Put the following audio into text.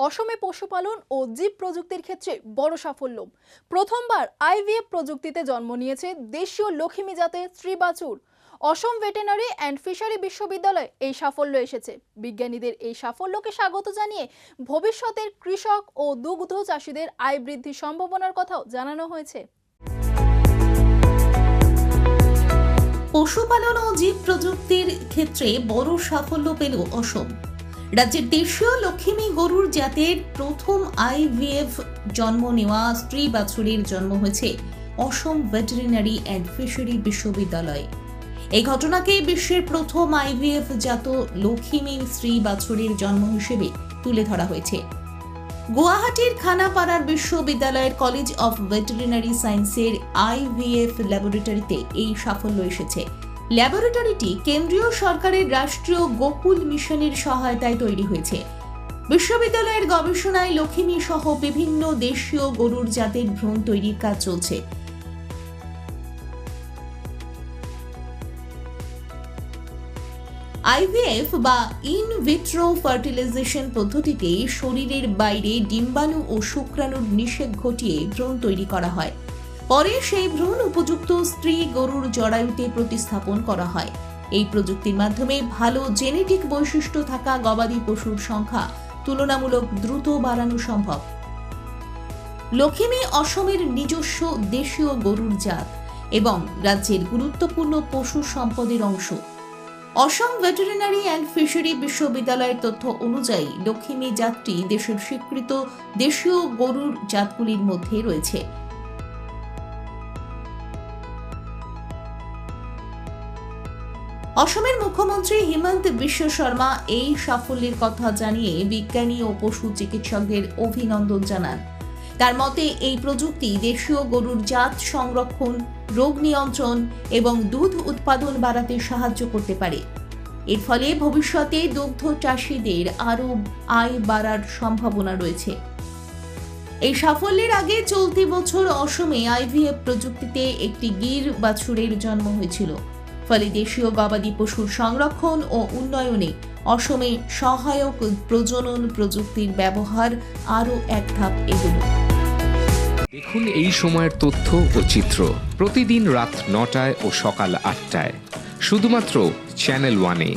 অসমে পশুপালন ও জীব প্রযুক্তির ক্ষেত্রে বড় সাফল্য। প্রথমবার আইভিএফ প্রযুক্তিতে জন্ম নিয়েছে দেশীয় লক্ষ্মী জাতের স্ত্রী বাছুর। অসম ভেটেরিনারি অ্যান্ড ফিশারি বিশ্ববিদ্যালয়ে এই সাফল্য এসেছে। বিজ্ঞানীদের এই সাফল্যকে স্বাগত জানিয়ে ভবিষ্যতের কৃষক ও দুগ্ধ চাষীদের আয় বৃদ্ধির সম্ভাবনার কথাও জানানো হয়েছে। পশুপালন ও জীব প্রযুক্তির ক্ষেত্রে বড় সাফল্য পেল অসম। রাজ্যের দেশীয় লক্ষ্মী গরুর জাতের প্রথম আইভিএফ জন্ম নেওয়া স্ত্রী বাছুরের জন্ম হয়েছে অসম ভেটেরিনারি অ্যান্ড ফিশারি বিশ্ববিদ্যালয়ে। এই ঘটনাকে বিশ্বের প্রথম আইভিএফ জাত লক্ষ্মী স্ত্রী বাছুরের জন্ম হিসেবে তুলে ধরা হয়েছে। গুয়াহাটির খানাপাড়ার বিশ্ববিদ্যালয়ের কলেজ অফ ভেটেরিনারি সায়েন্সের আইভিএফ ল্যাবরেটরিতে এই সাফল্য এসেছে। ল্যাবরেটরিটি কেন্দ্রীয় সরকারের রাষ্ট্রীয় গোকুল মিশনের সহায়তায় তৈরি হয়েছে। বিশ্ববিদ্যালয়ের গবেষণায় লক্ষ্মী সহ বিভিন্ন দেশীয় গরুর জাতের ভ্রূণ তৈরির কাজ চলছে। আইভিএফ বা ইন ভিট্রো ফার্টিলাইজেশন পদ্ধতিতে শরীরের বাইরে ডিম্বাণু ও শুক্রাণুর নিষেক ঘটিয়ে ভ্রূণ তৈরি করা হয়। পরে সেই ভ্রূণ উপযুক্ত স্ত্রী গরুর জরায়ুতে প্রতিস্থাপন করা হয়। এই প্রযুক্তির মাধ্যমে ভালো জেনেটিক বৈশিষ্ট্য থাকা গবাদি পশুর সংখ্যা তুলনামূলক দ্রুত বাড়ানো সম্ভব। লক্ষ্মী অসমের নিজস্ব দেশীয় গরুর জাত এবং রাজ্যের গুরুত্বপূর্ণ পশু সম্পদের অংশ। অসম ভেটেরিনারি অ্যান্ড ফিশারি বিশ্ববিদ্যালয়ের তথ্য অনুযায়ী লক্ষ্মী জাতটি দেশের স্বীকৃত দেশীয় গরুর জাতগুলির মধ্যে রয়েছে। অসমের মুখ্যমন্ত্রী হিমন্ত বিশ্ব শর্মা এই সাফল্যের কথা জানিয়ে বিজ্ঞানী ও পশু চিকিৎসকদের অভিনন্দন জানান। তার মতে এই প্রযুক্তি দেশীয় গরুর জাত সংরক্ষণ, রোগ নিয়ন্ত্রণ এবং দুধ উৎপাদন বাড়াতে সাহায্য করতে পারে। এর ফলে ভবিষ্যতে দুগ্ধ চাষীদের আরও আয় বাড়ার সম্ভাবনা রয়েছে। এই সাফল্যের আগে চলতি বছর অসমে আইভিএফ প্রযুক্তিতে একটি গির বাছুরের জন্ম হয়েছিল। ফলে দেশীয় গবাদি পশুর সংরক্ষণ ও উন্নয়নে অসমে সহায়ক প্রজনন প্রযুক্তির ব্যবহার আরও এক ধাপ এগোলো। দেখুন এই সময়ের তথ্য ও চিত্র প্রতিদিন রাত ৯টায় ও সকাল ৮টায় শুধুমাত্র চ্যানেল ওয়ানে।